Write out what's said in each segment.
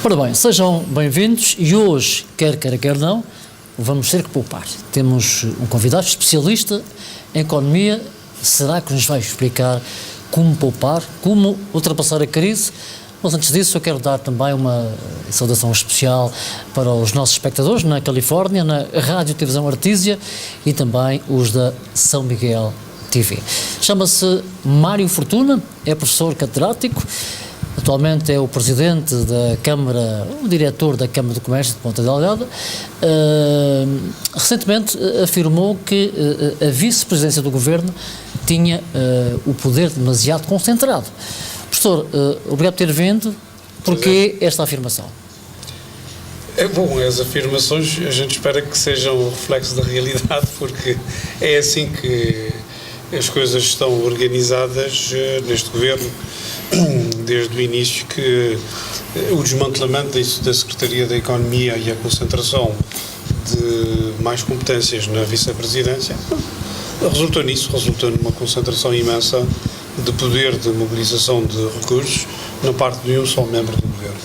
Ora bem, sejam bem-vindos e hoje, quer queira, quer não, vamos ter que poupar. Temos um convidado especialista em economia, será que nos vai explicar como poupar, como ultrapassar a crise? Mas antes disso eu quero dar também uma saudação especial para os nossos espectadores na Califórnia, na Rádio Televisão Artísia e também os da São Miguel TV. Chama-se Mário Fortuna, é professor catedrático, atualmente é o presidente da Câmara, o diretor da Câmara do Comércio de Ponta Delgada. Recentemente afirmou que a vice-presidência do governo tinha o poder demasiado concentrado. Professor, obrigado por ter vindo. Porquê esta afirmação? Bom, as afirmações a gente espera que sejam um reflexo da realidade, porque é assim que as coisas estão organizadas neste governo, desde o início, que o desmantelamento da Secretaria da Economia e a concentração de mais competências na vice-presidência resultou nisso, resultou numa concentração imensa de poder de mobilização de recursos na parte de um só membro do governo.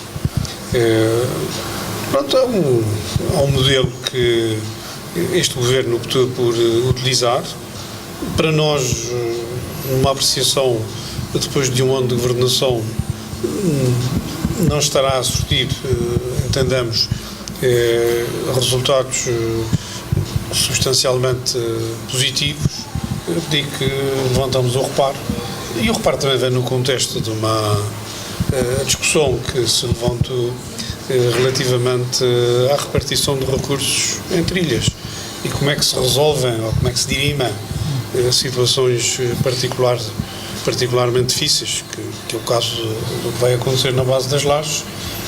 Pronto, é um modelo que este governo optou por utilizar. Para nós, numa apreciação depois de um ano de governação, não estará a surtir, entendamos, resultados substancialmente positivos. Eu digo que levantamos o reparo, e o reparo também vem no contexto de uma discussão que se levantou relativamente à repartição de recursos entre ilhas e como é que se resolvem ou como é que se dirimem situações particularmente difíceis, que é o caso do que vai acontecer na base das Lajes,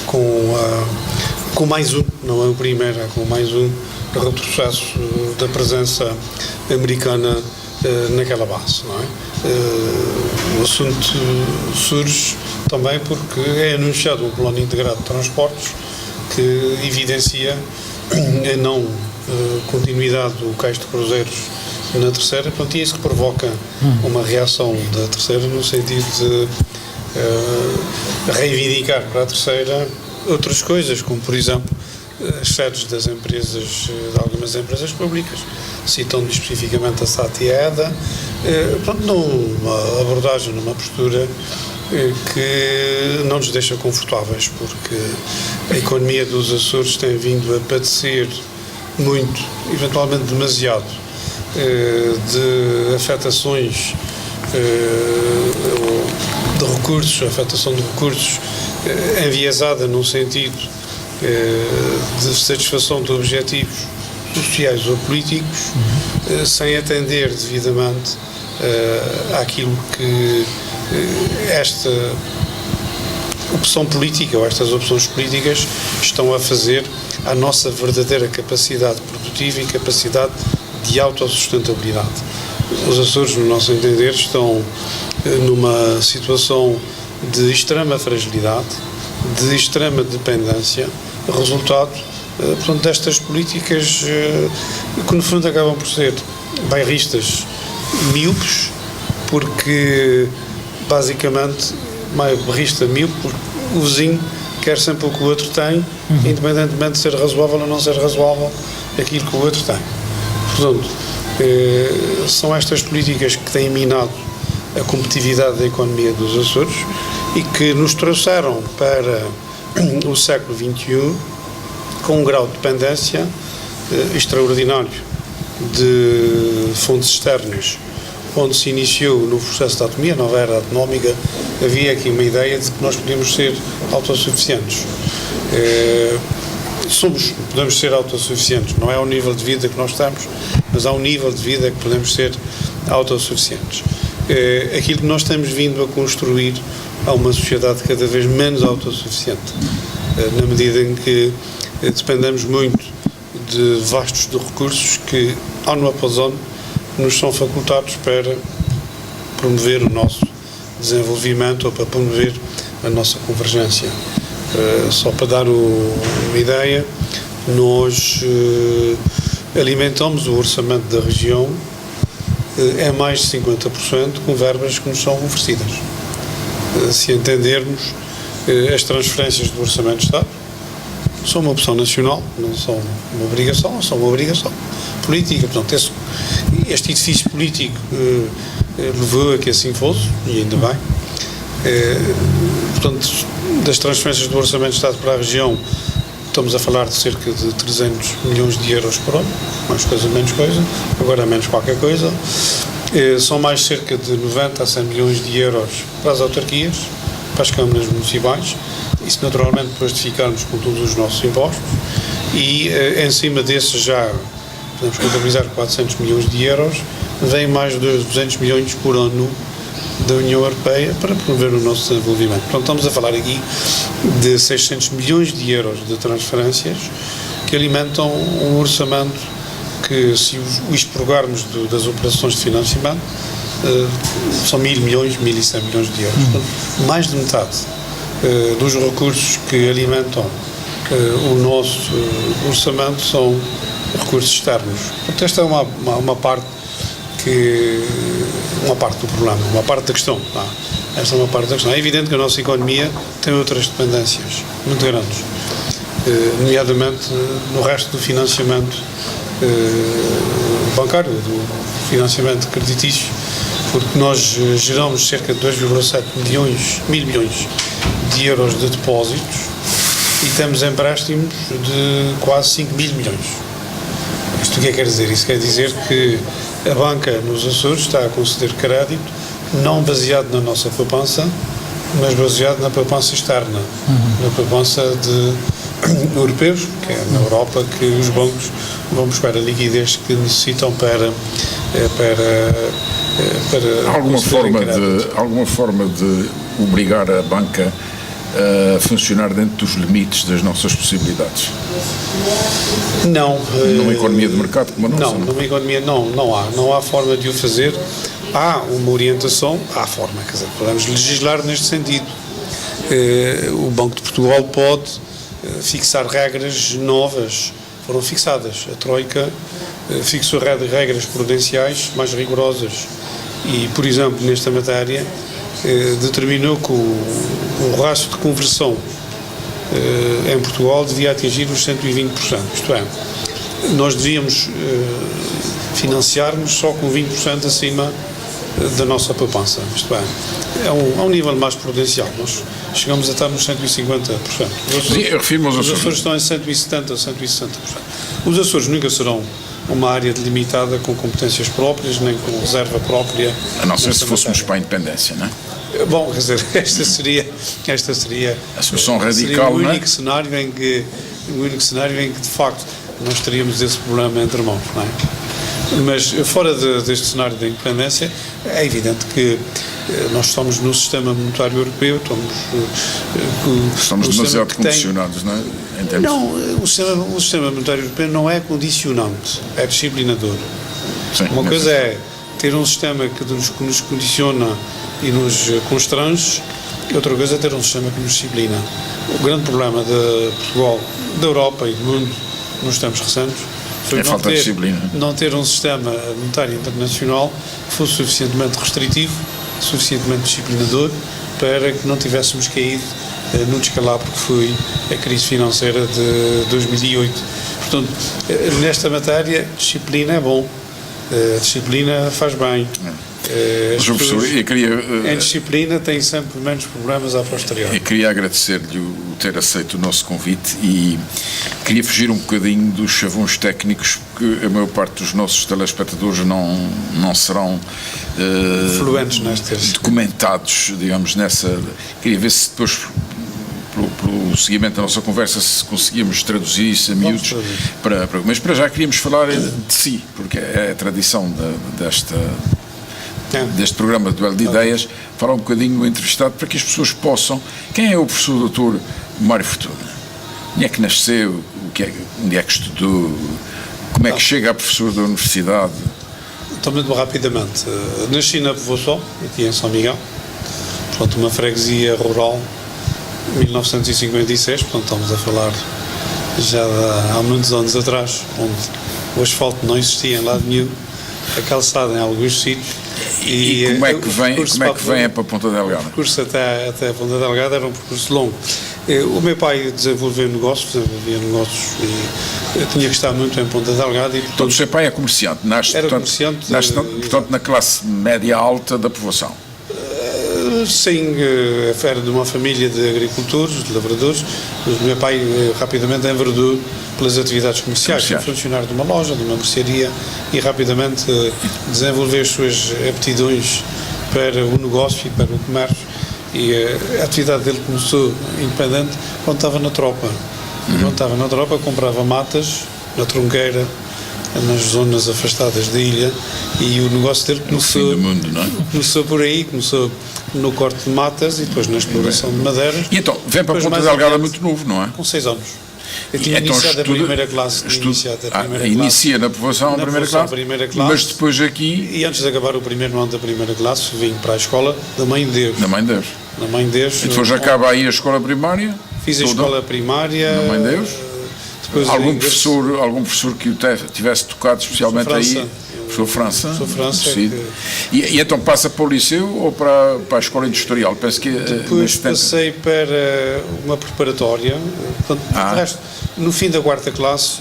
com mais um, não é o primeiro, é com mais um retrocesso da presença americana naquela base, não é? O assunto surge também porque é anunciado um plano integrado de transportes que evidencia a não continuidade do cais de cruzeiros na terceira, pronto, e é isso que provoca uma reação da terceira no sentido de reivindicar para a terceira outras coisas, como por exemplo as sedes das empresas, de algumas empresas públicas, citando especificamente a SAT e a EDA, pronto, numa abordagem, numa postura que não nos deixa confortáveis, porque a economia dos Açores tem vindo a padecer muito, eventualmente demasiado, de afetações de recursos, afetação de recursos enviesada num sentido de satisfação de objetivos sociais ou políticos, sem atender devidamente àquilo que esta opção política ou estas opções políticas estão a fazer à nossa verdadeira capacidade produtiva e capacidade de autossustentabilidade. Os Açores, no nosso entender, estão numa situação de extrema fragilidade, de extrema dependência, resultado, portanto, destas políticas que, no fundo, acabam por ser bairristas míopes, porque, basicamente, bairrista míope, porque o vizinho quer sempre o que o outro tem, independentemente de ser razoável ou não ser razoável aquilo que o outro tem. Portanto, são estas políticas que têm minado a competitividade da economia dos Açores e que nos trouxeram para o século XXI com um grau de dependência extraordinário de fontes externas, onde se iniciou no processo da atonomia, nova era atonómica, havia aqui uma ideia de que nós podíamos ser autossuficientes. Podemos ser autossuficientes, não é ao nível de vida que nós estamos, mas há um nível de vida que podemos ser autossuficientes. Aquilo que nós temos vindo a construir há uma sociedade cada vez menos autossuficiente, na medida em que dependemos muito de vastos de recursos que, ano após ano, nos são facultados para promover o nosso desenvolvimento ou para promover a nossa convergência. Só para dar uma ideia, nós alimentamos o orçamento da região é mais de 50% com verbas que nos são oferecidas. Se entendermos as transferências do Orçamento de Estado, são uma opção nacional, não são uma obrigação, são uma obrigação política. Portanto, este edifício político levou a que assim fosse, e ainda bem. Portanto, das transferências do Orçamento de Estado para a região, estamos a falar de cerca de 300 milhões de euros por ano, mais coisa, menos coisa, agora menos qualquer coisa. São mais cerca de 90 a 100 milhões de euros para as autarquias, para as câmaras municipais, isso naturalmente depois de ficarmos com todos os nossos impostos, e em cima desses já podemos contabilizar 400 milhões de euros, vem mais de 200 milhões por ano da União Europeia para promover o nosso desenvolvimento. Portanto, estamos a falar aqui de 600 milhões de euros de transferências que alimentam um orçamento que, se o expurgarmos das operações de financiamento, são 1.000 milhões, 1.100 milhões de euros. Portanto, mais de metade dos recursos que alimentam o nosso orçamento são recursos externos. Portanto, esta é uma parte do problema, uma parte da questão. Esta é uma parte da questão. É evidente que a nossa economia tem outras dependências muito grandes, nomeadamente no resto do financiamento bancário, do financiamento creditício, porque nós geramos cerca de 2,7 mil milhões de euros de depósitos e temos empréstimos de quase 5 mil milhões. Isto o que é que quer dizer? Isso quer dizer que a banca nos Açores está a conceder crédito não baseado na nossa poupança, mas baseado na poupança externa, na poupança de europeus, que é na Europa que os bancos vão buscar a liquidez que necessitam para alguma forma de obrigar a banca a funcionar dentro dos limites das nossas possibilidades? Não. Numa economia de mercado como a nossa? Não, numa economia não há forma de o fazer. Há uma orientação, há forma, quer dizer, podemos legislar neste sentido. O Banco de Portugal pode fixar regras novas, foram fixadas. A Troika fixou regras prudenciais mais rigorosas e, por exemplo, nesta matéria, determinou que o ratio de conversão em Portugal devia atingir os 120%, isto é, nós devíamos financiar-nos só com 20% acima da nossa poupança, isto é um nível mais prudencial, nós chegamos a estar nos 150%. Os Açores estão em 170%, 160%. Os Açores nunca serão uma área delimitada com competências próprias, nem com reserva própria. A não ser se fôssemos para a independência, não é? Bom, quer dizer, esta seria a solução radical, o único cenário em que de facto nós teríamos esse problema entre mãos, não é? Mas fora deste cenário da independência, é evidente que nós estamos no sistema monetário europeu, estamos demasiado condicionados, não é? Não, o sistema monetário europeu não é condicionante, é disciplinador. Sim, uma coisa é ter um sistema que nos condiciona e nos constrange, e outra coisa é ter um sistema que nos disciplina. O grande problema de Portugal, da Europa e do mundo nos tempos recentes foi não ter um sistema monetário internacional que fosse suficientemente restritivo, suficientemente disciplinador, para que não tivéssemos caído no descalabro que foi a crise financeira de 2008. Portanto, nesta matéria, disciplina é bom, disciplina faz bem. Em disciplina tem sempre menos problemas a posteriori. Eu queria agradecer-lhe o ter aceito o nosso convite e queria fugir um bocadinho dos chavões técnicos, porque a maior parte dos nossos telespectadores não serão fluentes nestas, documentados, digamos, nessa. Queria ver se depois, pelo seguimento da nossa conversa, se conseguíamos traduzir isso a miúdos mas para já queríamos falar de si, porque é a tradição deste programa de Duelo de Ideias, falar um bocadinho no entrevistado para que as pessoas possam. Quem é o professor Dr. Mário Fortuna? Onde é que nasceu? Onde é que estudou? Como é que chega a professor da universidade? Então, muito rapidamente, nasci na Povoação, aqui em São Miguel, portanto uma freguesia rural, 1956, portanto estamos a falar já há muitos anos atrás, onde o asfalto não existia em lado nenhum, a calçada em alguns sítios. E como é que vem para a Ponta Delgada? O percurso até a Ponta Delgada era um percurso longo. O meu pai desenvolvia negócios e tinha que estar muito em Ponta Delgada. E, Portanto, o seu pai é comerciante, era comerciante. Nasce, portanto, na classe média alta da povoação. Sim, era de uma família de agricultores, de lavradores. O meu pai rapidamente enverdou pelas atividades comerciais, foi funcionário de uma loja, de uma mercearia, e rapidamente desenvolveu as suas aptidões para o negócio e para o comércio. E a atividade dele começou independente quando estava na tropa. Quando estava na tropa, comprava matas na tronqueira, nas zonas afastadas da ilha, e o negócio dele começou, no fim do mundo, não é? Começou por aí, começou no corte de matas e depois na exploração de madeiras. E então, vem para Ponta Delgada muito novo, não é? Com 6 anos. Eu tinha iniciado a primeira classe. Inicia na povoação a primeira classe, mas depois aqui... E antes de acabar o primeiro ano da primeira classe, vim para a escola da Mãe de Deus. Da Mãe de Deus. Da Mãe de Deus. E depois acaba aí a escola primária? Fiz a escola primária. Da Mãe de Deus? Algum professor que o tivesse tocado especialmente aí? Professor França? Sou França. E então passa para o liceu ou para a escola industrial? Penso que depois passei para uma preparatória. Portanto, no fim da quarta classe,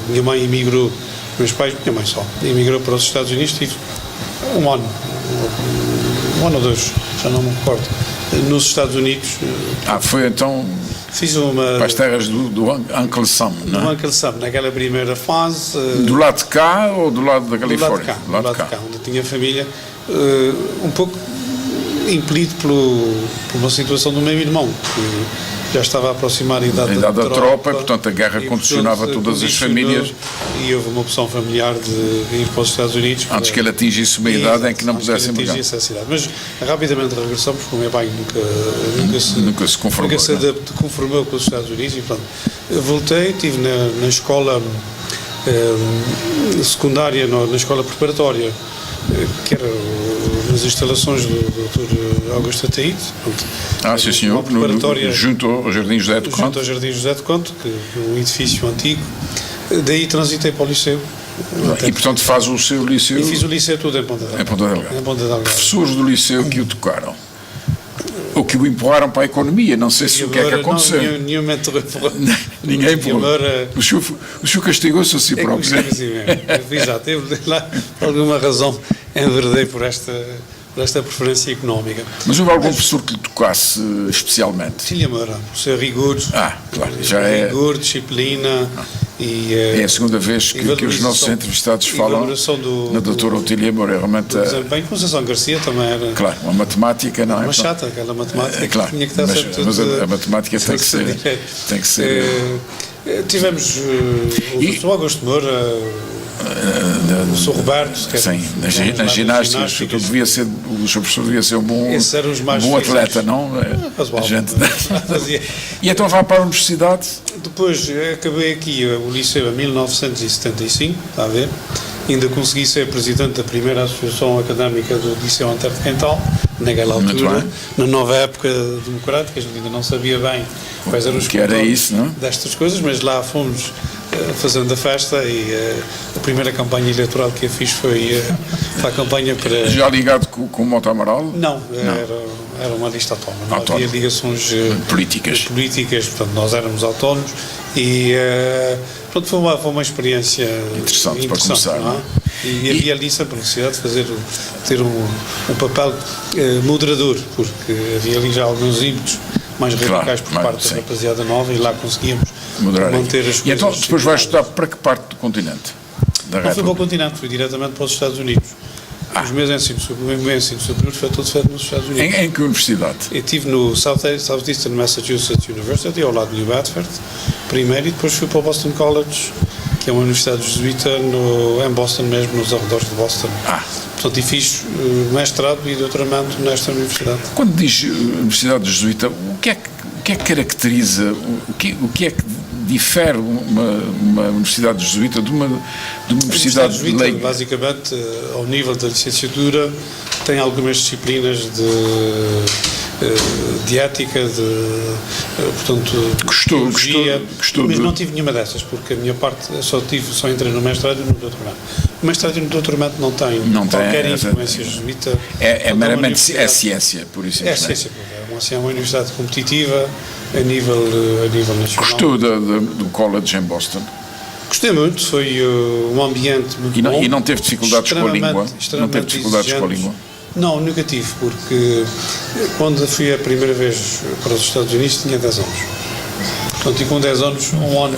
minha mãe emigrou, meus pais, minha mãe só, emigrou para os Estados Unidos, tive um ano ou dois, já não me recordo, nos Estados Unidos. Foi então... Fiz uma... Para as terras do Uncle Sam, não é? Do Uncle Sam, naquela primeira fase... Do lado de cá ou do lado da Califórnia? Do lado de cá, onde tinha família, um pouco impelido por uma situação do meu irmão, que já estava a aproximar a idade da tropa, portanto a guerra condicionava todas as famílias. E houve uma opção familiar de ir para os Estados Unidos. Antes que ele atingisse uma idade em que não pudesse emigrar. Mas rapidamente regressamos, porque o meu pai nunca se conformou com os Estados Unidos, e pronto. Eu voltei, estive na escola secundária, na escola preparatória, que era nas instalações do Dr. Augusto Ataíde. Sim senhor, junto ao Jardim José de Conte. Junto ao Jardim José de Conte, que é um edifício antigo. Daí transitei para o liceu. E portanto faz o seu liceu? E fiz o liceu tudo em Ponta Delgada. Professores do liceu que o tocaram? Ou que o empurraram para a economia, não sei se o que é que aconteceu. Não, nenhum me empurrou. Ninguém empurrou. O senhor castigou-se a si próprio. Exato, eu lá, por alguma razão, enverdei por esta preferência económica. Mas houve algum professor que lhe tocasse especialmente? Tilha Moura, professor rigor. Claro, já é... Rigor, disciplina e... É a segunda vez que os nossos entrevistados falam na doutora Otília Moura. Realmente... Bem, Conceição Garcia também era... Claro, uma matemática, não é? Uma chata, aquela matemática claro, que tinha que estar sempre tudo... Mas a matemática tem que ser... Tivemos o professor Augusto Moura... o Sr. Roberto, sim, na ginástica, o seu professor devia ser um bom atleta, não? E então vai para a universidade? Depois acabei aqui o liceu em 1975, está a ver? Ainda consegui ser presidente da primeira associação académica do Liceu Antero de Quental, naquela altura, na nova época democrática. A gente ainda não sabia bem quais eram os contornos destas coisas, mas lá fomos fazendo a festa, e a primeira campanha eleitoral que eu fiz foi a campanha para... Já ligado com o Mota Amaral? Não. Era uma lista autónoma, não havia ligações políticas, portanto nós éramos autónomos, e pronto, foi uma experiência interessante para começar, não é? E havia ali sempre a necessidade de ter um papel moderador, porque havia ali já alguns ímpetos mais radicais por parte da rapaziada nova, e lá conseguíamos manter as coisas. E então depois vais estudar para que parte do continente? Não fui para o continente, fui diretamente para os Estados Unidos. O meu ensino superior foi todo feito nos Estados Unidos. Em que universidade? Eu estive no Southeastern Massachusetts University, ao lado de New Bedford, primeiro, e depois fui para o Boston College, que é uma universidade jesuíta em Boston mesmo, nos arredores de Boston. Portanto, e fiz mestrado e doutoramento nesta universidade. Quando diz universidade jesuíta, o que é que caracteriza, o que é que difere uma universidade jesuíta de uma universidade jesuíta, leiga? Basicamente, ao nível da licenciatura, tem algumas disciplinas de ética, portanto, de teologia, mas não tive nenhuma dessas, porque a minha parte, só entrei no mestrado e no doutoramento. O mestrado e no doutoramento não tem qualquer influência jesuíta. É meramente ciência, por isso. É ciência, é uma universidade competitiva, a nível nacional. Gostou do college em Boston? Gostei muito, foi um ambiente muito bom. E não teve dificuldades com a língua? Não teve dificuldades com a língua? Não, nunca tive, porque quando fui a primeira vez para os Estados Unidos tinha 10 anos. Portanto, e com 10 anos, um ano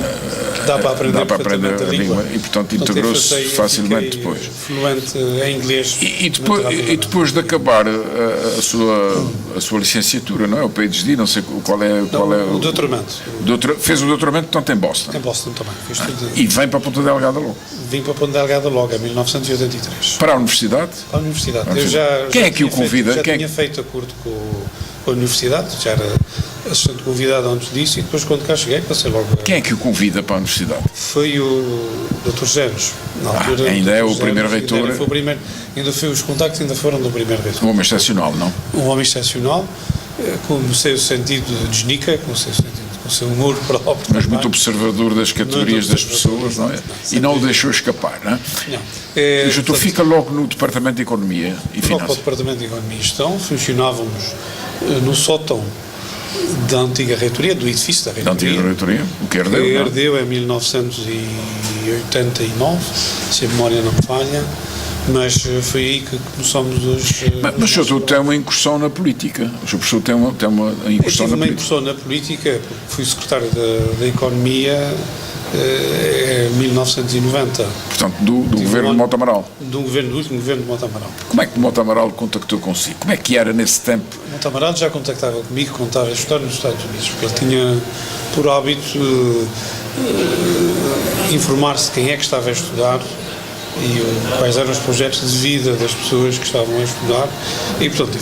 que dá para aprender, a língua. E, portanto, integrou-se facilmente depois. Fluente em inglês. E depois de acabar a sua licenciatura, não é? O PhD, não sei qual é o doutoramento. Fez o doutoramento, portanto, em Boston. Em Boston também. Fiz tudo. E vem para a Ponta Delgada logo? Vim para a Ponta Delgada logo, em 1983. Para a universidade? Para a universidade. Quem é que o convida? Já tinha feito acordo com a universidade, já era assistente convidado antes disso, e depois, quando cá cheguei, passei logo. Quem é que o convida para a universidade? Foi o Dr. Genos. Na altura, ainda é o primeiro reitor. Ainda foi os contactos, ainda foram do primeiro reitor. Um homem excepcional, não? Um homem excepcional, com o seu sentido de genica, com o seu humor próprio. Mas muito observador das categorias das pessoas, não é? E não o deixou escapar, não é? Não. Tu fica logo no Departamento de Economia e Finanças. Para o Departamento de Economia e Gestão, funcionávamos no sótão da antiga reitoria, do edifício da reitoria. Da antiga reitoria, o que herdeu, que herdeu em 1989, se a memória não me falha, mas foi aí que começamos os... Mas o senhor tem uma incursão na política. O senhor professor tem uma incursão na política. Uma incursão na política, porque fui secretário da Economia em 1990. Portanto, do governo de Mota Amaral. Do último governo de Mota Amaral. Como é que Mota Amaral contactou consigo? Como é que era nesse tempo? Mota Amaral já contactava comigo quando estava a estudar nos Estados Unidos, porque ele tinha por hábito informar-se quem é que estava a estudar e quais eram os projetos de vida das pessoas que estavam a estudar, e portanto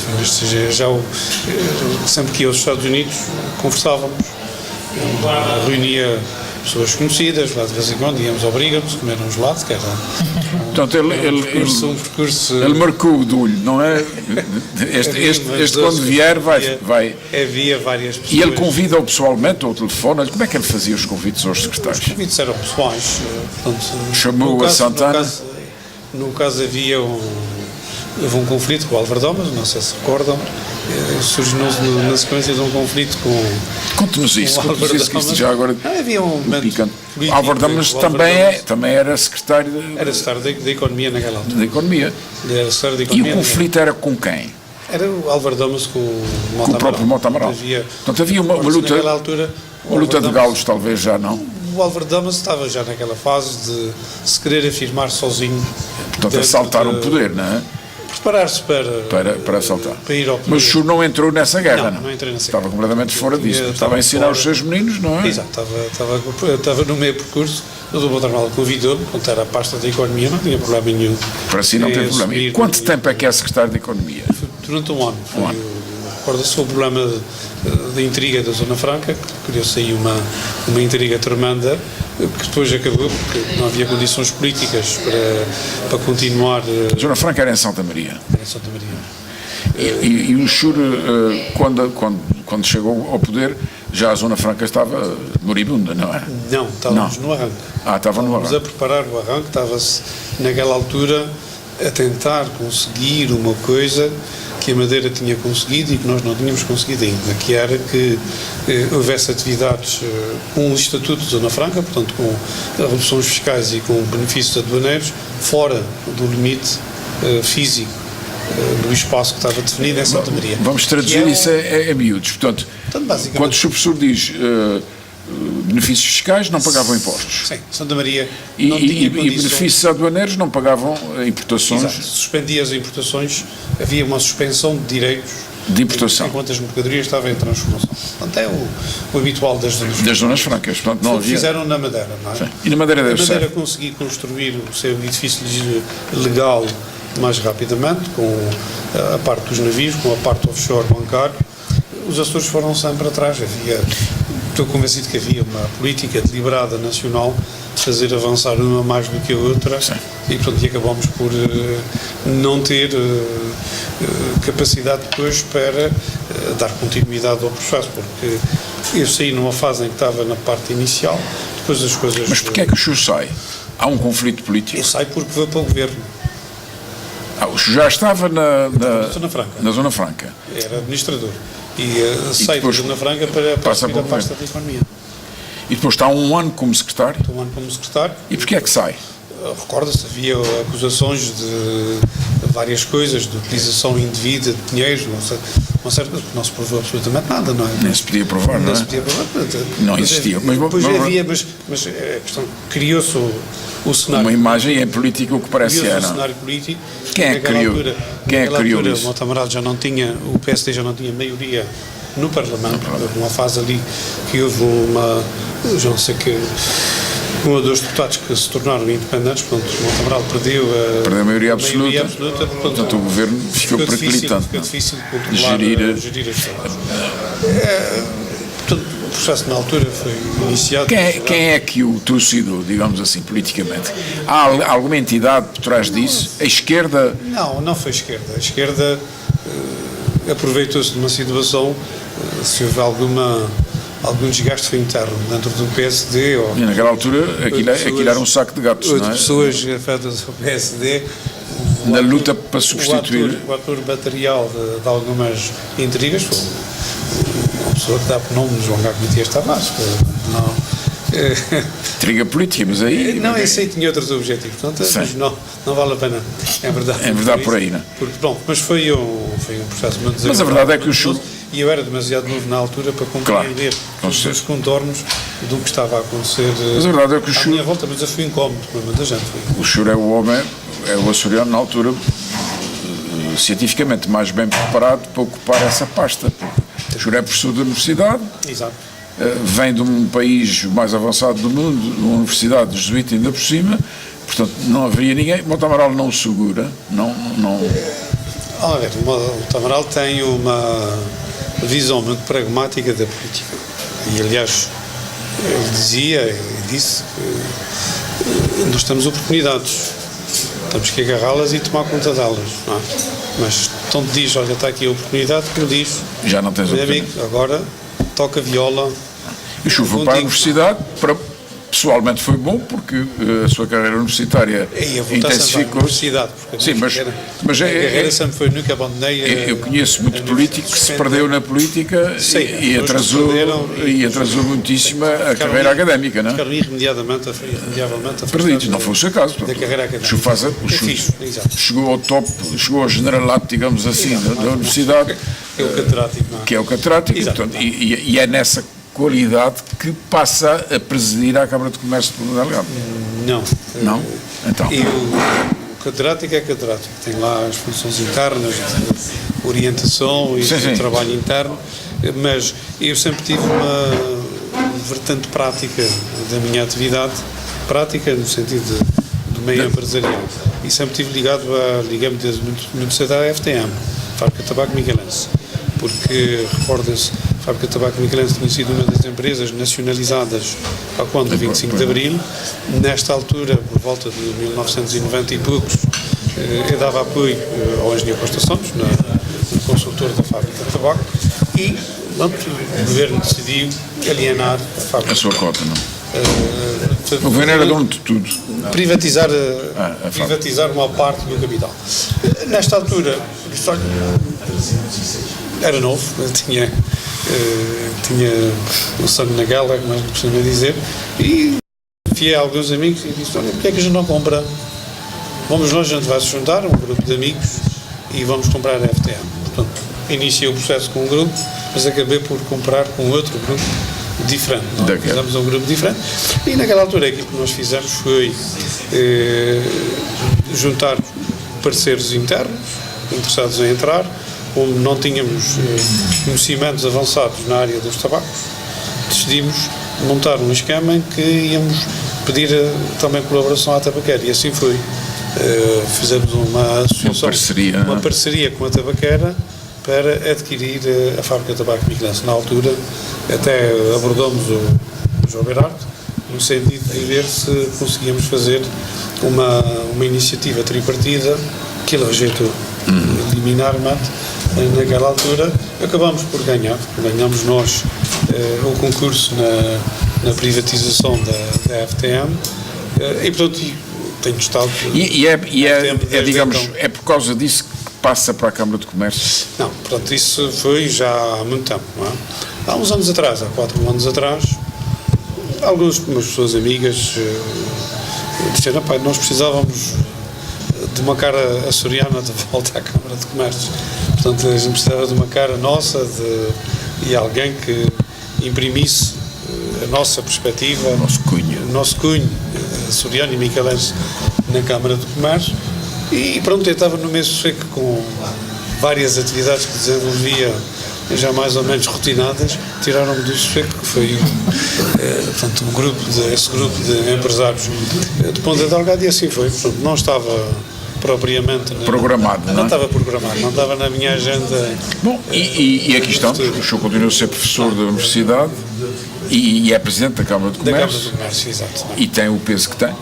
sempre que ia aos Estados Unidos conversávamos, reunia pessoas conhecidas, lá de vez em quando íamos ao Brighams comer um gelado, que era portanto, um percurso... Ele marcou o dulho, não é? Este quando vier vai... Havia várias pessoas... E ele convida-o pessoalmente ao telefone? Como é que ele fazia os convites aos secretários? Os convites eram pessoais. Portanto, chamou a Santana? No caso havia houve um conflito com o Álvaro Domas, não sei se recordam, surgiu na sequência de um conflito com... Conte-nos isso, que isto já agora... Havia um momento político... Álvaro Domas também era secretário... Era secretário da Economia naquela altura. Da Economia. Era secretário da Economia. E o conflito era com quem? Era o Álvaro Domas com o Mota Amaral. Com o próprio Mota Amaral. Portanto, havia uma luta... Naquela altura... Uma luta de galos, talvez, já não? O Álvaro Damas estava já naquela fase de se querer afirmar sozinho. Portanto, assaltar o poder, não é? Preparar-se para assaltar. Para ir ao poder. Mas o senhor não entrou nessa guerra, não? Não entrei nessa Estava guerra. completamente fora disso. Estava a ensinar os seus meninos, não é? Exato, estava no meio percurso. O Dr. Manuel convidou-me, quando era a pasta da Economia, não tinha problema nenhum. Para si não teve problema. E quanto tempo é que é secretário de Economia? Durante um ano. Recorda-se o problema da intriga da Zona Franca, que criou-se aí uma intriga tremenda, que depois acabou porque não havia condições políticas para continuar. A Zona Franca era em Santa Maria. Era em Santa Maria. E o senhor, quando chegou ao poder, já a Zona Franca estava moribunda, não é? Não, estávamos no arranque. Estava no arranque. Estávamos a preparar o arranque, estava-se naquela altura a tentar conseguir uma coisa que a Madeira tinha conseguido e que nós não tínhamos conseguido ainda, que era que houvesse atividades com o Estatuto de Zona Franca, portanto com reduções fiscais e com benefícios aduaneiros, fora do limite físico do espaço que estava definido em Santa Maria. Vamos traduzir isso a miúdos. Portanto, quando o Sr. Professor diz benefícios fiscais, não pagavam impostos. Sim, Santa Maria não tinha condições. E benefícios aduaneiros não pagavam importações. Exato, suspendia as importações, havia uma suspensão de direitos de importação enquanto as mercadorias estavam em transformação. Portanto, é o habitual das zonas francas. Portanto, não havia... Fizeram na Madeira, não é? Sim. E na Madeira deve ser. Na Madeira consegui construir o seu edifício legal mais rapidamente, com a parte dos navios, com a parte offshore bancário. Os Açores foram sempre atrás. Estou convencido que havia uma política deliberada nacional de fazer avançar uma mais do que a outra. Sim. E, portanto, acabamos por não ter capacidade depois para dar continuidade ao processo, porque eu saí numa fase em que estava na parte inicial, depois as coisas... Mas porquê é que o senhor sai? Há um conflito político? Eu saio porque vou para o governo. O senhor já estava na Zona Franca. Na Zona Franca. Era administrador. e sai de Zona Franca para assumir a pasta da Economia. E depois está um ano como secretário? Estou um ano como secretário. E porquê é que sai? Recorda-se, havia acusações de várias coisas, de utilização indevida de dinheiro, não se provou absolutamente nada, não é? Nem se podia provar, não é? Se podia provar, não existia. Mas havia, mas a questão, criou-se o cenário. Uma imagem em política o que parece criou-se é, o não? cenário político. Quem é que criou? Quem é que criou isso? O Monte Amaral já não tinha, o PSD já não tinha maioria no Parlamento. Houve uma fase ali que houve já não sei que, um ou dois deputados que se tornaram independentes, portanto, o Monte Amaral perdeu a maioria absoluta, portanto, o governo ficou periclitante. Ficou difícil controlar, gerir as coisas. Portanto, o processo na altura foi iniciado. Quem é que o trucidou, digamos assim, politicamente? Há alguma entidade por trás disso? A esquerda? Não foi a esquerda. A esquerda aproveitou-se de uma situação, se houve algum desgaste foi interno dentro do PSD. E naquela altura aquilo era um saco de gatos, não é? Pessoas afetas ao PSD. Na luta para substituir. O ator material de algumas intrigas foi uma pessoa que dá por nome João Gago Matias Tavares. Intriga política, mas aí. Não, esse aí tinha outros objetivos, portanto, mas não vale a pena. É verdade por aí, não é? Porque, pronto, mas foi um processo muito desagradável. Mas a verdade é que o Chur. E eu era demasiado novo na altura para compreender os contornos do que estava a acontecer. Mas a verdade é que o à Chur. minha volta, mas eu fui incómodo para muita gente. O Chur é o homem, é o açoriano na altura, cientificamente mais bem preparado para ocupar essa pasta. O Chur é professor da universidade. Exato. Vem de um país mais avançado do mundo, uma universidade jesuíta ainda por cima, portanto não haveria ninguém. Monte Amaral não o segura, não. Olha, o Monte Amaral tem uma visão muito pragmática da política. E, aliás, ele dizia e disse que nós temos oportunidades, temos que agarrá-las e tomar conta delas, não é? Mas tanto diz, olha, está aqui a oportunidade, como diz, já não tens amigo, agora toca viola. E chuva para a universidade, pessoalmente foi bom, porque a sua carreira universitária intensificou-se. Sim, mas a carreira sempre foi, nunca abandonei. Eu conheço muito político que se perdeu na política e atrasou muitíssimo a carreira académica, não é? Ficaram irremediavelmente perdidos, não foi o seu caso. Da carreira académica. Chegou ao top, chegou ao generalato, digamos assim, da universidade. É o catedrático, não é? Que é o catedrático, portanto, e é nessa qualidade que passa a presidir à Câmara de Comércio de Delgado. Não? Então. E o catedrático é catedrático, tem lá as funções internas, de orientação e de trabalho interno, mas eu sempre tive uma vertente prática da minha atividade, prática no sentido do meio empresarial, e sempre estive ligado digamos, desde muito cedo à FTM, Fábrica de Tabaco Michelense, porque, recordem-se, a Fábrica de Tabaco Michelense tinha sido uma das empresas nacionalizadas ao quando do 25 de Abril. Nesta altura, por volta de 1990 e poucos, eu dava apoio ao engenheiro Costa Santos, no consultor da Fábrica de Tabaco, e o governo decidiu alienar a fábrica. A sua cota, não? O governo era dono de tudo. Privatizar uma parte do capital. Nesta altura, era novo, tinha o sangue na gala, como é que costuma dizer, e enfiei a alguns amigos e disse, olha, porque é que a gente não compra? Vamos nós, a gente vai se juntar, um grupo de amigos, e vamos comprar a FTM. Portanto, iniciei o processo com um grupo, mas acabei por comprar com outro grupo diferente. Nós fizemos um grupo diferente, e naquela altura aquilo que nós fizemos foi juntar parceiros internos, interessados em entrar, como não tínhamos conhecimentos avançados na área dos tabacos, decidimos montar um esquema em que íamos pedir também colaboração à tabaqueira, e assim foi. Fizemos uma associação, uma parceria com a tabaqueira para adquirir a Fábrica de Tabaco Michelense. Na altura até abordamos o João Berardo no sentido de ver se conseguíamos fazer uma iniciativa tripartida que ele rejeitou liminarmente. Naquela altura acabamos por ganhar, ganhamos nós o concurso na privatização da FTM e portanto tenho estado digamos, é por causa disso que passa para a Câmara de Comércio? Não, pronto, isso foi já há muito tempo, não é? Há uns anos atrás, há 4 anos atrás, algumas pessoas amigas disseram, pai, nós precisávamos de uma cara açoriana de volta à Câmara de Comércio. Portanto, a gente precisava de uma cara nossa e alguém que imprimisse a nossa perspectiva, o nosso cunho açoriano e micalense na Câmara de Comércio. E pronto, eu estava no mês seco com várias atividades que desenvolvia já mais ou menos rotinadas, tiraram-me do seco, que foi portanto, esse grupo de empresários de Ponta Delgada, e assim foi. Portanto, não estava propriamente programado, não estava programado, não estava na minha agenda. Bom, e aqui estamos, o senhor continua a ser professor da Universidade e é Presidente da Câmara de Comércio. Da Câmara de Comércio, exato. E tem o peso que tem.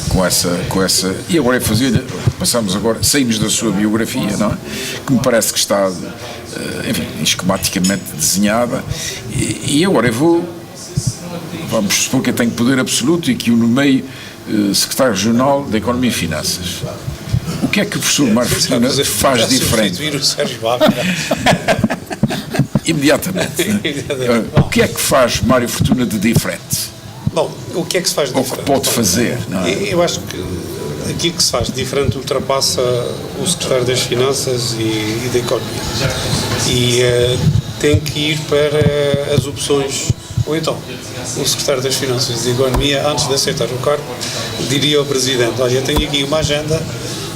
Com essa e agora saímos da sua biografia, não é? Que me parece que está, enfim, esquematicamente desenhada, e agora vamos supor que eu tenho poder absoluto e que o nomeio secretário regional da Economia e Finanças. O que é que o professor Mário Fortuna faz diferente? Substituir o Sérgio Ávila. Imediatamente. O que é que faz Mário Fortuna de diferente? Bom, o que é que se faz de diferente? Ou que pode fazer, não é? Eu acho que aquilo que se faz de diferente ultrapassa o Secretário das Finanças e da Economia. E tem que ir para as opções. Ou então, o Secretário das Finanças e da Economia, antes de aceitar o cargo, diria ao Presidente, olha, tenho aqui uma agenda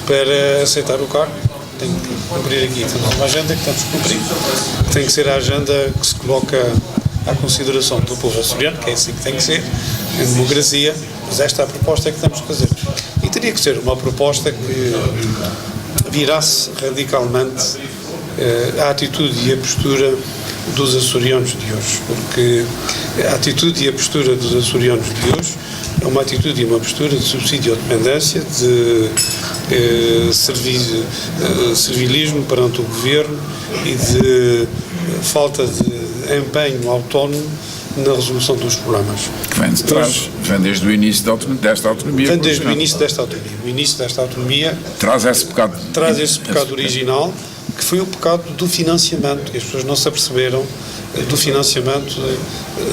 para aceitar o cargo, tenho que cumprir aqui, temos uma agenda que temos que cumprir, tem que ser a agenda que se coloca à consideração do povo açoriano, que é assim que tem que ser, em democracia, mas esta é a proposta que temos que fazer. E teria que ser uma proposta que virasse radicalmente a atitude e a postura dos açorianos de hoje, porque a atitude e a postura dos açorianos de hoje é uma atitude e uma postura de subsídio-dependência, de servilismo perante o governo e de falta de empenho autónomo na resolução dos problemas. Que vem de trás, vem desde o início desta autonomia. Vem desde o início desta autonomia. O início desta autonomia traz esse pecado original, que foi o pecado do financiamento, e as pessoas não se aperceberam do financiamento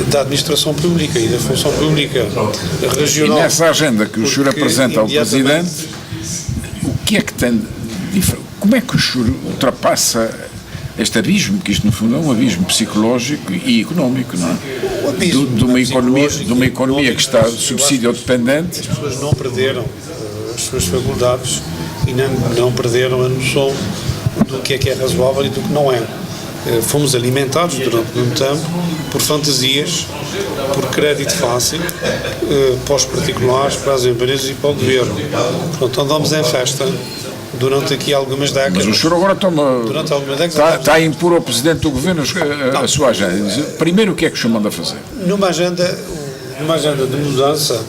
da administração pública e da função pública regional. E nessa agenda que o senhor apresenta ao Presidente, o que é que tem de diferente? Como é que o senhor ultrapassa este abismo, que isto no fundo é um abismo psicológico e económico, não é? De uma economia que está subsídio-dependente. As pessoas não perderam as suas faculdades e não perderam a noção do que é razoável e do que não é. Fomos alimentados durante muito tempo por fantasias, por crédito fácil, para os particulares, para as empresas e para o governo. Portanto, andamos em festa durante aqui algumas décadas. Mas o senhor agora está a impor ao Presidente do Governo a sua agenda. Primeiro, o que é que o senhor manda fazer? Numa agenda de mudança,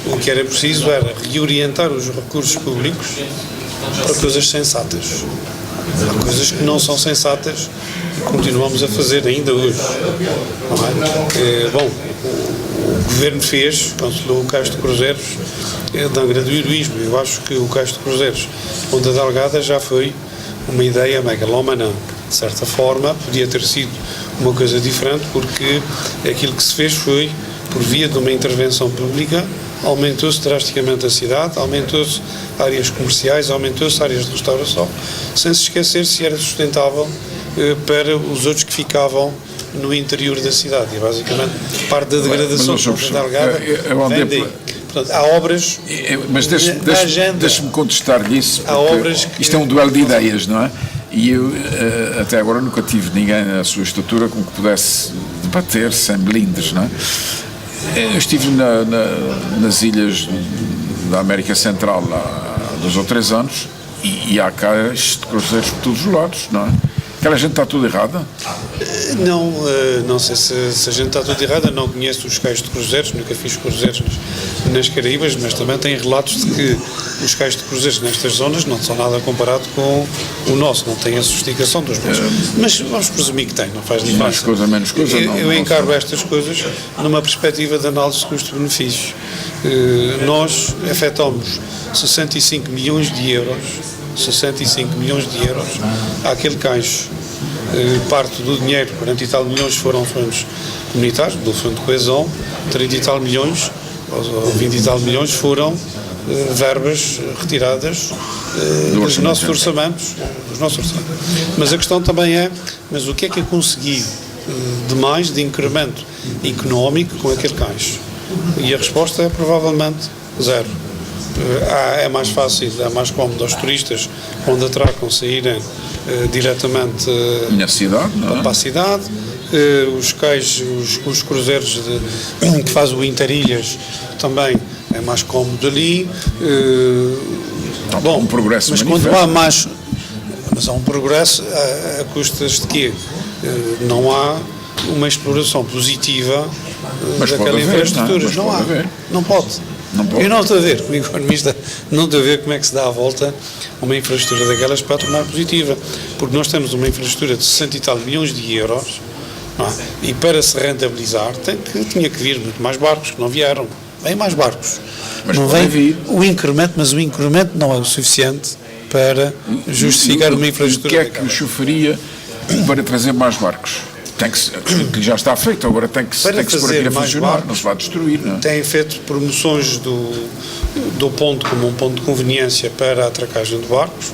o que era preciso era reorientar os recursos públicos para coisas sensatas. Há coisas que não são sensatas e continuamos a fazer ainda hoje. Não é? Bom, o Governo cancelou o Cais de Cruzeiros de Angra do Heroísmo. Eu acho que o Cais de Cruzeiros de Ponta Delgada já foi uma ideia megalómana. De certa forma, podia ter sido uma coisa diferente, porque aquilo que se fez foi, por via de uma intervenção pública, aumentou-se drasticamente a cidade, aumentou-se áreas comerciais, aumentou-se áreas de restauração, sem se esquecer se era sustentável para os outros que ficavam no interior da cidade. E basicamente parte da degradação de Ponta Delgada vem daí. Portanto, há obras. Mas deixe-me contestar-lhe isso, porque isto é um duelo de ideias, não é? E eu até agora nunca tive ninguém na sua estatura com que pudesse debater sem melindres, não é? Eu estive nas ilhas da América Central há 2 ou 3 anos e há cais de cruzeiros por todos os lados, não é? Aquela gente está tudo errada? Não sei se a gente está tudo errada, não conheço os cais de cruzeiros, nunca fiz cruzeiros nas Caraíbas, mas também tem relatos de que os cais de cruzeiros nestas zonas não são nada comparado com o nosso, não tem a sofisticação dos nossos. Mas vamos presumir que tem, não faz diferença. Mais coisa, menos coisa, eu encaro estas coisas numa perspectiva de análise de custo-benefício. nós efetuamos 65 milhões de euros àquele caixa. Parte do dinheiro, 40 e tal milhões, foram fundos comunitários, do Fundo de Coesão, 30 e tal milhões, ou 20 e tal milhões foram verbas retiradas dos nossos orçamentos. Mas a questão também é, mas o que é que eu consegui de mais de incremento económico com aquele caixa? E a resposta é provavelmente zero. É mais fácil, é mais cómodo aos turistas, quando atracam, saírem diretamente para a cidade. Os cais, os cruzeiros que fazem o Interilhas também é mais cómodo ali. Um progresso mas manifesto. quando há mais, mas há um progresso a custas de quê? Não há uma exploração positiva daquela infraestrutura. Não pode. Eu não estou a ver, como economista, não estou a ver como é que se dá a volta a uma infraestrutura daquelas para tornar positiva, porque nós temos uma infraestrutura de 60 e tal milhões de euros, não é? E para se rentabilizar tinha que vir muito mais barcos, que não vieram, vêm mais barcos, mas não vem vir o incremento, mas o incremento não é o suficiente para justificar uma infraestrutura. O que é que o choferia para trazer mais barcos? Que já está feito, agora tem que se pôr aqui a funcionar, barcos, não se vai destruir. Não é? Têm feito promoções do ponto como um ponto de conveniência para a atracagem de barcos,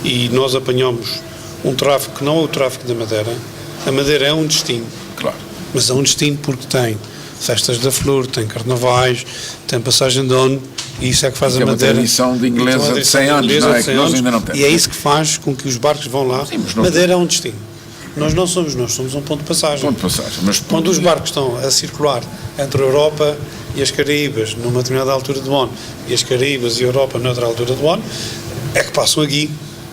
e nós apanhamos um tráfego que não é o tráfego da Madeira. A Madeira é um destino, claro, mas é um destino porque tem festas da flor, tem carnavais, tem passagem de ano, e isso é que faz a Madeira. É uma tradição de inglesa de 100 anos, não é? Que nós ainda não temos. E é isso que faz com que os barcos vão lá. Sim, Madeira é um destino. Nós somos um ponto de passagem. Mas quando os barcos estão a circular entre a Europa e as Caraíbas numa determinada altura do ano, e as Caraíbas e a Europa noutra altura do ano, é que passam aqui.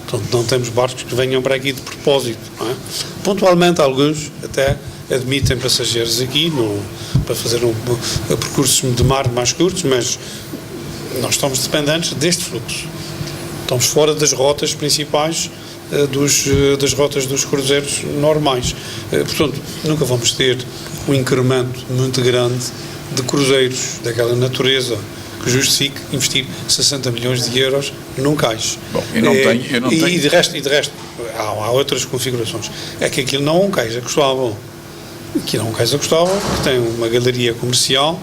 Portanto, não temos barcos que venham para aqui de propósito. Não é? Pontualmente, alguns até admitem passageiros aqui para fazer percursos de mar mais curtos, mas nós estamos dependentes deste fluxo. Estamos fora das rotas principais, das rotas dos cruzeiros normais. Portanto, nunca vamos ter um incremento muito grande de cruzeiros daquela natureza que justifique investir 60 milhões de euros num cais. Bom, eu não tenho. E de resto há outras configurações. É que aquilo não é um cais a Cristóvão. Aquilo é um cais a Cristóvão que tem uma galeria comercial,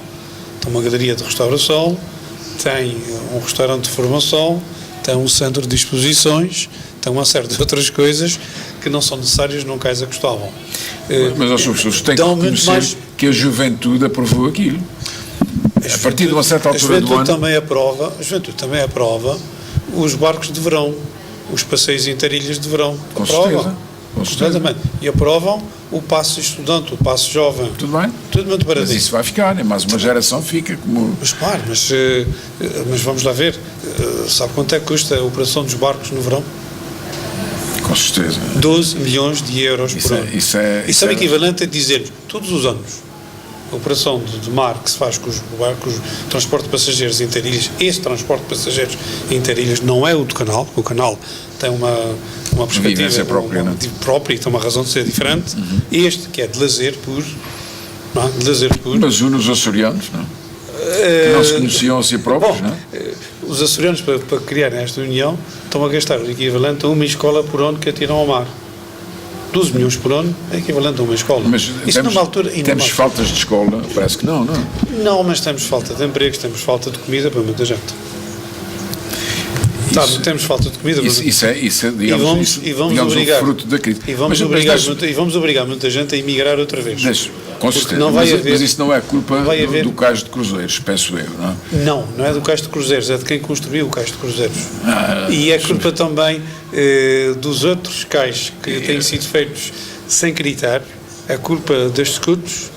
tem uma galeria de restauração, tem um restaurante de formação, tem um centro de exposições, tem uma série de outras coisas que não são necessárias num cais a Cristóvão. Mas as pessoas têm que reconhecer que a juventude aprovou aquilo. A partir de uma certa altura do ano... A juventude também aprova os barcos de verão, os passeios interilhas de verão. Com certeza. E aprovam o passo estudante, o passo jovem. Tudo bem. Tudo muito baratinho. Mas isso vai ficar, mais uma geração fica como... Mas claro, mas vamos lá ver. Sabe quanto é que custa a operação dos barcos no verão? Com certeza. 12 milhões de euros por ano. Isso é o equivalente a dizer todos os anos a operação de mar que se faz com os barcos, o transporte de passageiros interilhas. Esse transporte de passageiros interilhas não é o do canal. O canal tem uma perspectiva própria e tem uma razão de ser diferente. Este que é de lazer puro, não é? De lazer puro. Mas nos açorianos, não? Que não se conheciam a si próprios, não? Os açorianos, para criarem esta união, estão a gastar o equivalente a uma escola por ano que atiram ao mar. 12 milhões por ano é equivalente a uma escola. Mas isso numa altura, temos faltas de escola? Parece que não. Não, mas temos falta de empregos, temos falta de comida para muita gente. Temos falta de comida. Isso é digamos, obrigar, o fruto da crise. E vamos obrigar muita gente a emigrar outra vez. Com certeza, mas isso não é culpa do cais de cruzeiros, penso eu, não? Não é do cais de cruzeiros, é de quem construiu o cais de cruzeiros. E é culpa também dos outros cais que têm sido feitos sem critério. É culpa das escudos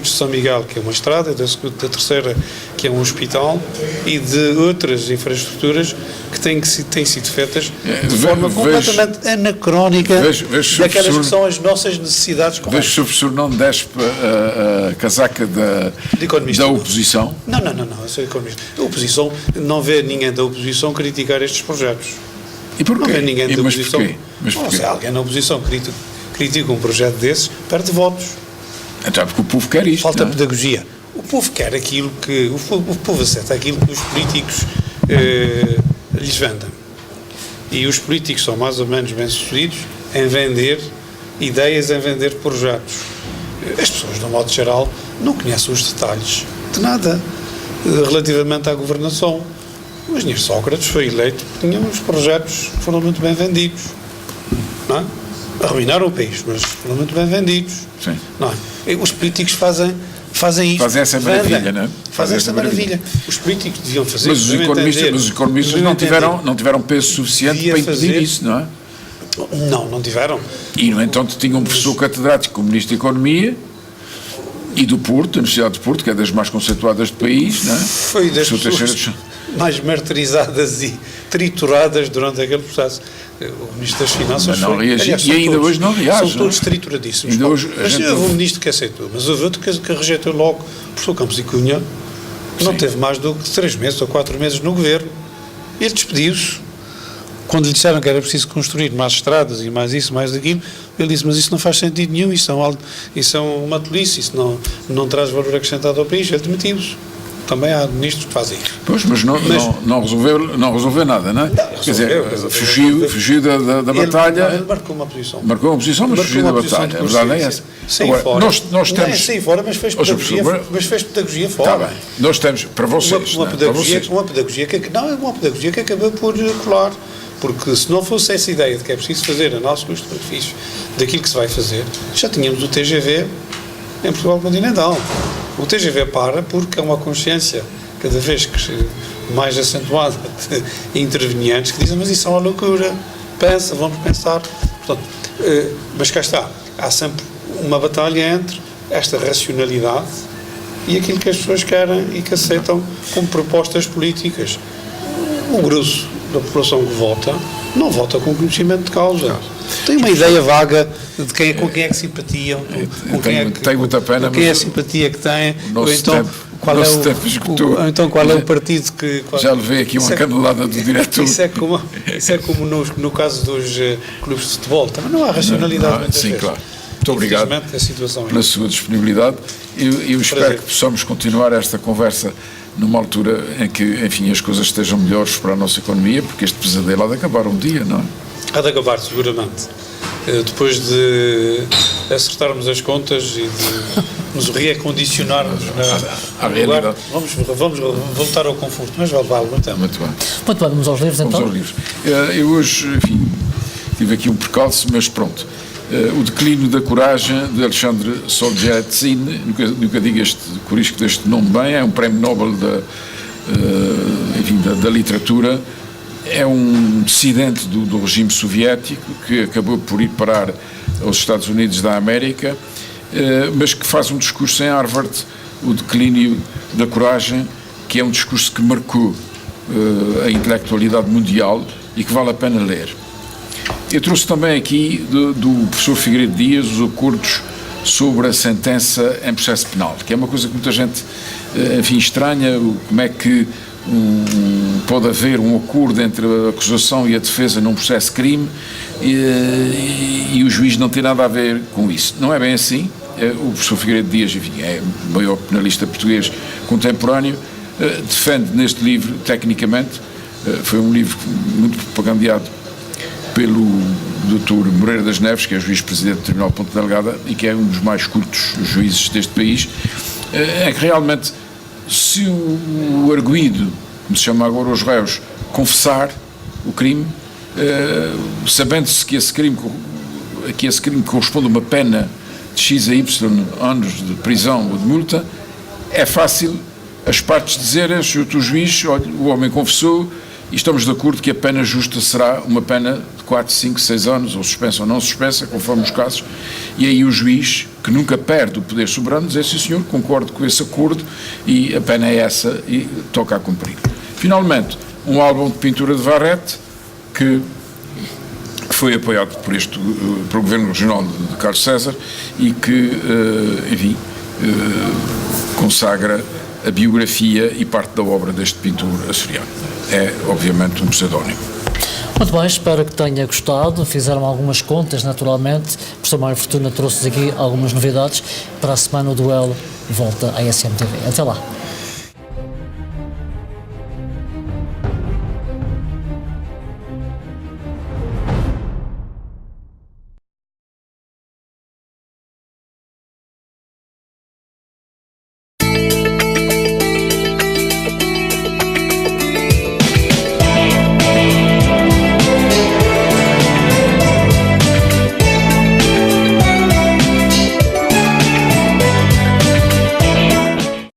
de São Miguel, que é uma estrada, da terceira, que é um hospital, e de outras infraestruturas que têm sido feitas de forma completamente anacrónica daquelas que são as nossas necessidades. Vejo se o professor não despe a casaca da oposição. Não, eu sou economista. A oposição, não vê ninguém da oposição criticar estes projetos. E porquê? Não vê ninguém da oposição. Mas porquê? Se alguém na oposição critica um projeto desses, perde votos. Então é porque o povo quer isto. Falta pedagogia. O povo quer aquilo que... O povo aceita aquilo que os políticos lhes vendem. E os políticos são mais ou menos bem-sucedidos em vender ideias, em vender projetos. As pessoas, de um modo geral, não conhecem os detalhes de nada relativamente à governação. O engenheiro Sócrates foi eleito porque tinha uns projetos que foram muito bem vendidos. Não é? Arruinaram o país, mas foram muito bem vendidos. Sim. Não é? Os políticos fazem isto. Fazem essa maravilha, não é? Fazem essa maravilha. Os políticos deviam fazer. Mas os economistas não tiveram peso suficiente para impedir isso, não é? Não tiveram. E, no entanto, tinha um professor catedrático comunista de Economia e do Porto, da Universidade de Porto, que é das mais conceituadas do país, não é? Foi das pessoas mais martirizadas e trituradas durante aquele processo. O Ministro das Finanças foi... E ainda hoje não reage. São todos trituradíssimos. Mas houve um ministro que aceitou, mas houve outro que rejeitou logo. O professor Campos e Cunha não teve mais do que 3 meses ou 4 meses no governo. Ele despediu-se. Quando lhe disseram que era preciso construir mais estradas e mais isso, mais aquilo, ele disse, mas isso não faz sentido nenhum, isso é uma tolice, isso não traz valor acrescentado ao país. Ele demitiu-se. Também há ministros que fazem isso. Pois, mas não resolveu nada, não é? Quer dizer, fugiu da batalha. Ele marcou uma posição. Marcou uma posição, mas fugiu da batalha. A verdade é essa. Saiu fora. Nós temos... Saiu fora, mas fez pedagogia fora. Está bem. Nós temos, para vocês... Uma pedagogia que acabou por colar. Porque se não fosse essa ideia de que é preciso fazer análise custo-benefício daquilo que se vai fazer, já tínhamos o TGV em Portugal continental. O TGV para porque é uma consciência cada vez que mais acentuada de intervenientes que dizem, mas isso é uma loucura, vamos pensar. Portanto, mas cá está, há sempre uma batalha entre esta racionalidade e aquilo que as pessoas querem e que aceitam como propostas políticas. O grosso da população que vota não vota com conhecimento de causa. Tem uma ideia vaga de com quem é que simpatiam, tem muita pena, com quem é a simpatia que tem, ou então qual é o partido que... Já levei aqui uma canelada do diretor. Isso é como no caso dos clubes de futebol, também não há racionalidade. Sim, claro. Muito obrigado pela sua disponibilidade. Eu espero que possamos continuar esta conversa numa altura em que, enfim, as coisas estejam melhores para a nossa economia, porque este pesadelo há de acabar um dia, não é? Há de acabar, seguramente. Depois de acertarmos as contas e de nos reacondicionarmos à realidade. Vamos voltar ao conforto, mas vai levar algum tempo. Muito bem. Muito bem, vamos aos livros então? Vamos aos livros. Eu hoje, enfim, tive aqui um percalço, mas pronto. O declínio da coragem de Alexandre Solzhenitsyn, nunca digo este corisco deste nome bem, é um prémio Nobel da literatura, é um dissidente do regime soviético que acabou por ir parar aos Estados Unidos da América, mas que faz um discurso em Harvard, o declínio da coragem, que é um discurso que marcou a intelectualidade mundial e que vale a pena ler. Eu trouxe também aqui do professor Figueiredo Dias os acordos sobre a sentença em processo penal, que é uma coisa que muita gente, enfim, estranha, como é que pode haver um acordo entre a acusação e a defesa num processo de crime e o juiz não tem nada a ver com isso. Não é bem assim. O professor Figueiredo Dias, enfim, é o maior penalista português contemporâneo, defende neste livro, tecnicamente, foi um livro muito propagandeado pelo Dr. Moreira das Neves, que é juiz-presidente do Tribunal de Ponta Delgada e que é um dos mais cultos juízes deste país, é que realmente, se o arguido, como se chama agora os réus, confessar o crime, sabendo-se que esse crime corresponde a uma pena de X a Y anos de prisão ou de multa, é fácil as partes dizerem, Sr. Juiz, olha, o homem confessou e estamos de acordo que a pena justa será uma pena de 4, 5, 6 anos, ou suspensa ou não suspensa, conforme os casos, e aí o juiz, que nunca perde o poder soberano, diz, sim senhor, concordo com esse acordo e a pena é essa e toca a cumprir. Finalmente, um álbum de pintura de Varrete, que foi apoiado pelo Governo Regional de Carlos César e que, enfim, consagra a biografia e parte da obra deste pintor açoriano. É, obviamente, um pseudónimo. Muito bem, espero que tenha gostado. Fizeram algumas contas, naturalmente. O professor Mário Fortuna trouxe aqui algumas novidades. Para a semana o duelo volta à SMTV. Até lá.